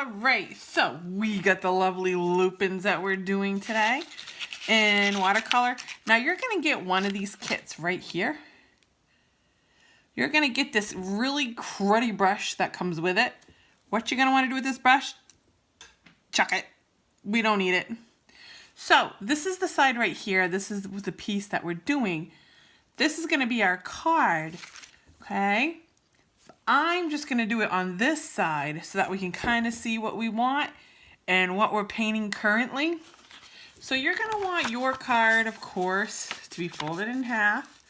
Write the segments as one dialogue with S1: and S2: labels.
S1: Alright, so we got the lovely lupins that we're doing today in watercolor. Now you're going to get one of these kits right here. You're going to get this really cruddy brush that comes with it. What you're going to want to do with this brush? Chuck it. We don't need it. So this is the side right here. This is the piece that we're doing. This is going to be our card. Okay. I'm just going to do it on this side so that we can kind of see what we want and what we're painting currently. So you're going to want your card, of course, to be folded in half.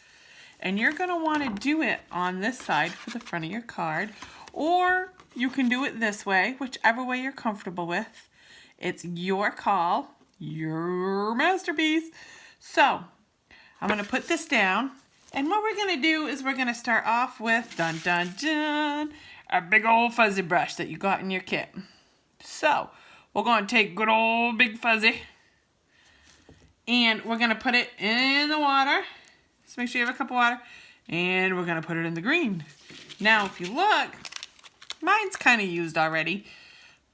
S1: And you're going to want to do it on this side for the front of your card. Or you can do it this way, whichever way you're comfortable with. It's your call, your masterpiece. So I'm going to put this down. And what we're going to do is we're going to start off with, dun dun dun, a big old fuzzy brush that you got in your kit. So we're going to take good old big fuzzy and we're going to put it in the water. Just make sure you have a cup of water. And we're going to put it in the green. Now if you look, mine's kind of used already,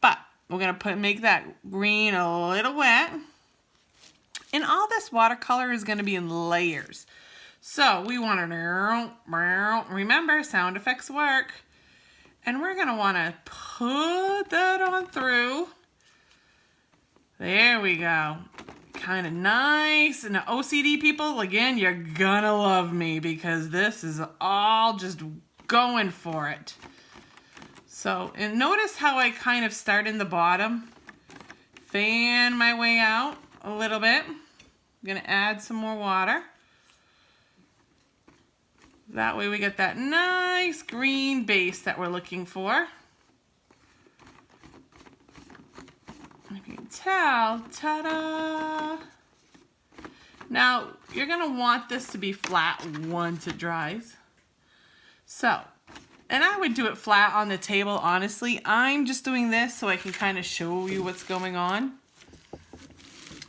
S1: but we're going to make that green a little wet. And all this watercolor is going to be in layers. So we want to, remember, sound effects work. And we're going to want to put that on through. There we go. Kind of nice. And the OCD people, again, you're going to love me because this is all just going for it. So, and notice how I kind of start in the bottom. Fan my way out a little bit. I'm going to add some more water. That way we get that nice green base that we're looking for. If you can tell, ta-da! Now, you're going to want this to be flat once it dries. So, and I would do it flat on the table, honestly. I'm just doing this so I can kind of show you what's going on.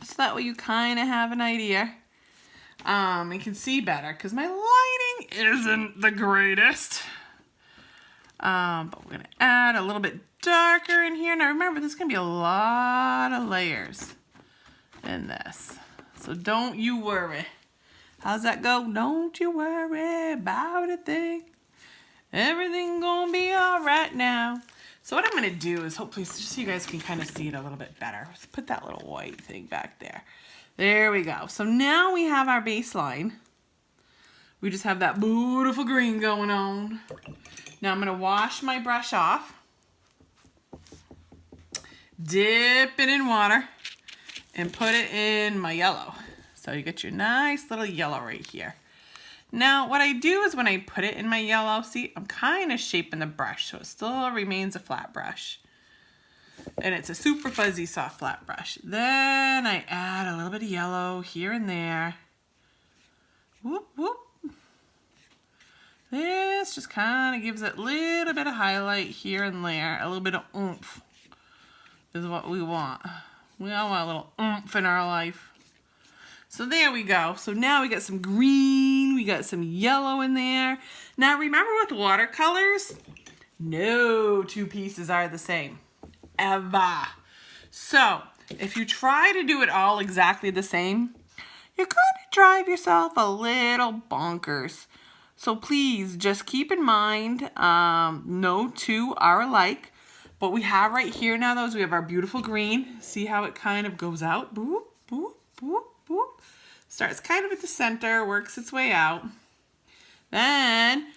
S1: So that way you kind of have an idea. You can see better because my lighting isn't the greatest. But we're going to add a little bit darker in here. Now remember, there's going to be a lot of layers in this. So don't you worry. How's that go? Don't you worry about a thing. Everything gonna be all right now. So what I'm going to do is hopefully just so you guys can kind of see it a little bit better. Let's put that little white thing back there. There we go. So now we have our baseline. We just have that beautiful green going on. Now I'm going to wash my brush off. Dip it in water. And put it in my yellow. So you get your nice little yellow right here. Now what I do is when I put it in my yellow, see, I'm kind of shaping the brush so it still remains a flat brush. And it's a super fuzzy soft flat brush. Then I add a little bit of yellow here and there. Whoop, whoop. This just kind of gives it a little bit of highlight here and there. A little bit of oomph is what we want. We all want a little oomph in our life. So there we go. So now we got some green, we got some yellow in there. Now remember with watercolors, no two pieces are the same. Ever. So if you try to do it all exactly the same, you're going to drive yourself a little bonkers. So please just keep in mind, no two are alike. What we have right here now though is we have our beautiful green. See how it kind of goes out? Boop, boop, boop, boop. Starts kind of at the center, works its way out. Then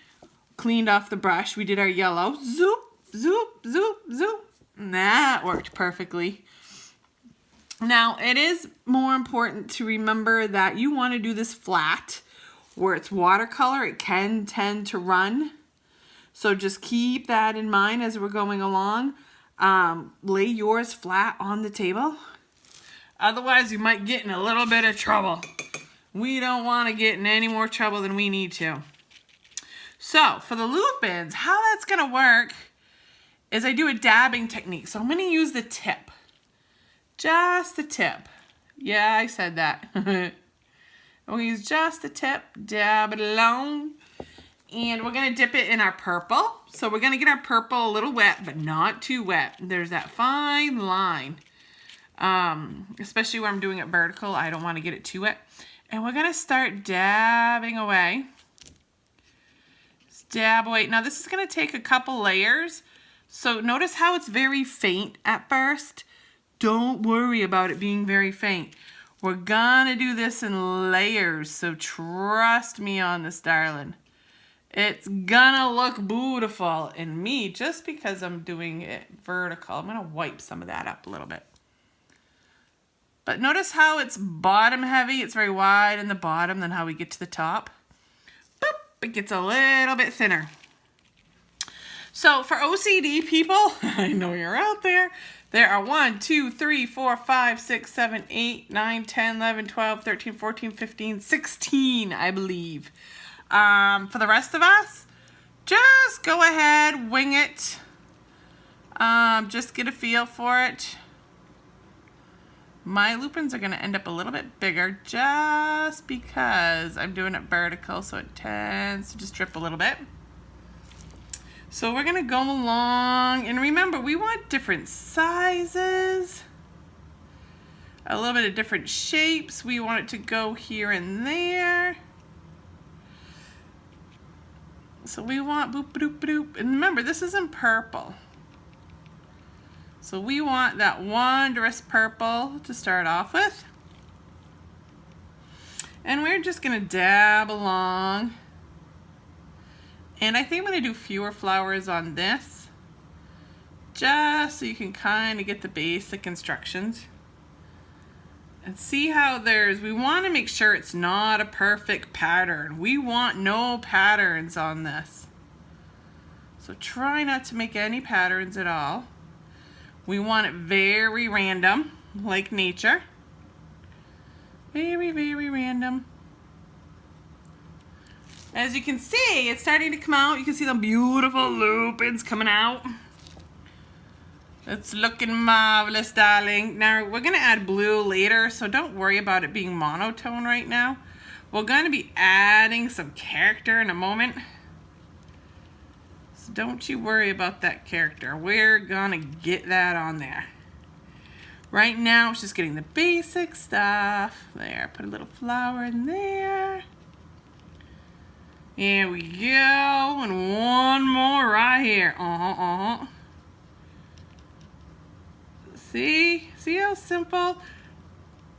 S1: cleaned off the brush. We did our yellow. Zoop, zoop, zoop, zoop. And that worked perfectly. Now, it is more important to remember that you want to do this flat. Where it's watercolor, it can tend to run. So just keep that in mind as we're going along. Lay yours flat on the table. Otherwise, you might get in a little bit of trouble. We don't want to get in any more trouble than we need to. So, for the lupins, how that's going to work is I do a dabbing technique. So I'm going to use the tip. Just the tip. Yeah, I said that. I'm going to use just the tip, dab it along. And we're going to dip it in our purple. So we're going to get our purple a little wet, but not too wet. There's that fine line. Especially when I'm doing it vertical, I don't want to get it too wet. And we're going to start dabbing away. Dab away. Now this is going to take a couple layers. So notice how it's very faint at first. Don't worry about it being very faint. We're going to do this in layers. So trust me on this, darling. It's gonna look beautiful in me just because I'm doing it vertical. I'm gonna wipe some of that up a little bit. But notice how it's bottom heavy. It's very wide in the bottom, then how we get to the top. Boop, it gets a little bit thinner. So for OCD people, I know you're out there. There are 1, 2, 3, 4, 5, 6, 7, 8, 9, 10, 11, 12, 13, 14, 15, 16, I believe. For the rest of us, just go ahead, wing it. Just get a feel for it. My lupins are going to end up a little bit bigger just because I'm doing it vertical, so it tends to just drip a little bit. So we're going to go along, and remember, we want different sizes, a little bit of different shapes. We want it to go here and there. So we want boop, boop, boop. And remember, this is in purple. So we want that wondrous purple to start off with. And we're just going to dab along. And I think I'm going to do fewer flowers on this, just so you can kind of get the basic instructions. And see how we want to make sure it's not a perfect pattern. We want no patterns on this. So try not to make any patterns at all. We want it very random, like nature. Very, very random. As you can see, it's starting to come out. You can see the beautiful lupins coming out. It's looking marvelous, darling. Now, we're going to add blue later, so don't worry about it being monotone right now. We're going to be adding some character in a moment. So don't you worry about that character. We're going to get that on there. Right now, it's just getting the basic stuff. There, put a little flower in there. There we go. And one more right here. See how simple?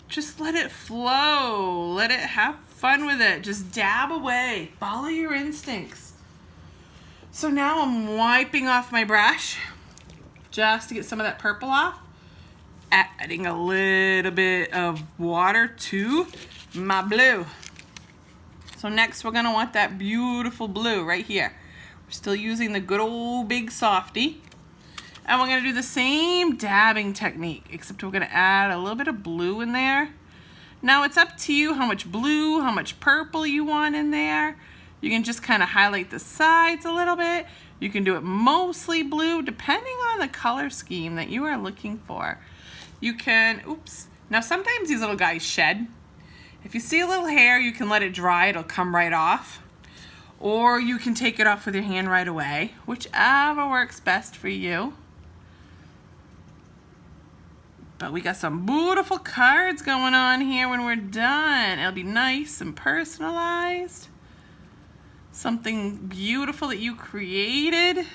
S1: Just let it flow. Let it have fun with it. Just dab away. Follow your instincts. So now I'm wiping off my brush just to get some of that purple off. Adding a little bit of water to my blue. So next we're going to want that beautiful blue right here. We're still using the good old big softy. And we're going to do the same dabbing technique, except we're going to add a little bit of blue in there. Now it's up to you how much blue, how much purple you want in there. You can just kind of highlight the sides a little bit. You can do it mostly blue, depending on the color scheme that you are looking for. You can, oops. Now sometimes these little guys shed. If you see a little hair, you can let it dry. It'll come right off. Or you can take it off with your hand right away, whichever works best for you. But we got some beautiful cards going on here when we're done. It'll be nice and personalized. Something beautiful that you created.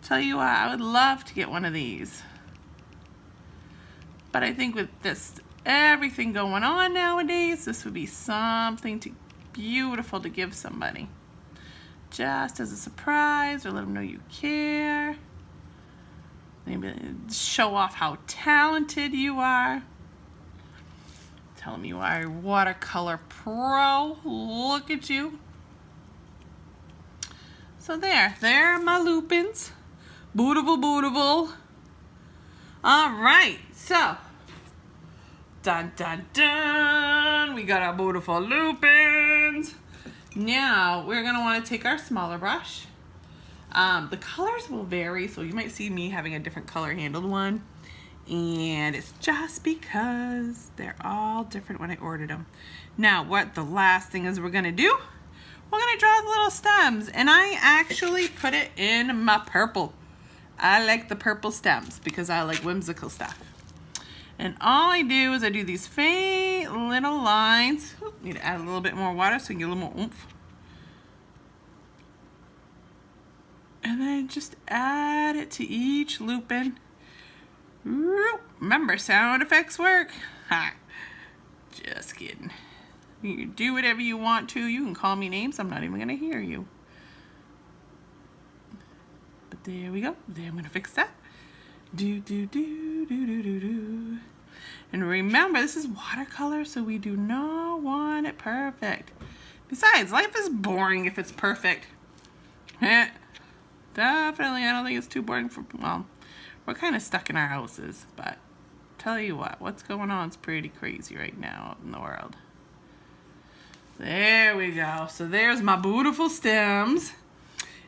S1: Tell you what, I would love to get one of these. But I think with this, everything going on nowadays, this would be something beautiful to give somebody. Just as a surprise, or let them know you care. Maybe show off how talented you are. Tell them you are a watercolor pro. Look at you. So there are my lupins. Beautiful, beautiful. All right, so dun dun dun. We got our beautiful lupins. Now we're gonna want to take our smaller brush. The colors will vary, so you might see me having a different color handled one. And it's just because they're all different when I ordered them. Now, what the last thing is we're gonna do, we're gonna draw the little stems, and I actually put it in my purple. I like the purple stems because I like whimsical stuff. And all I do is I do these faint little lines. Oop, need to add a little bit more water so you can get a little more oomph. And then just add it to each lupin. Remember, sound effects work. Ha! Just kidding. You can do whatever you want to. You can call me names. I'm not even going to hear you. But there we go. There, I'm going to fix that. Do, do, do, do, do, do, do. And remember, this is watercolor, so we do not want it perfect. Besides, life is boring if it's perfect. Definitely, I don't think it's too boring for, well, we're kind of stuck in our houses, but tell you what, what's going on is pretty crazy right now out in the world. There we go. So there's my beautiful stems.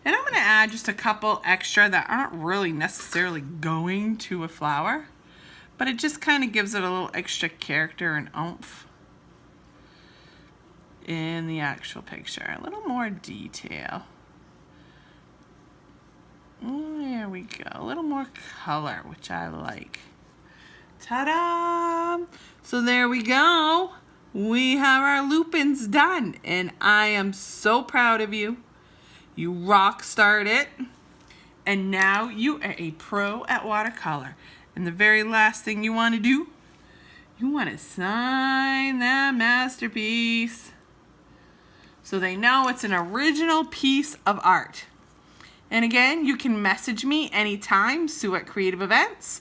S1: And I'm going to add just a couple extra that aren't really necessarily going to a flower, but it just kind of gives it a little extra character and oomph in the actual picture. A little more detail. There we go. A little more color, which I like. Ta-da! So there we go. We have our lupins done, and I am so proud of you. You rock starred it, and now you are a pro at watercolor. And the very last thing you want to do, you want to sign that masterpiece so they know it's an original piece of art. And again, you can message me anytime, Sue at Creative Events,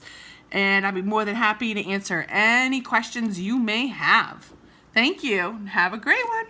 S1: and I'll be more than happy to answer any questions you may have. Thank you, and have a great one.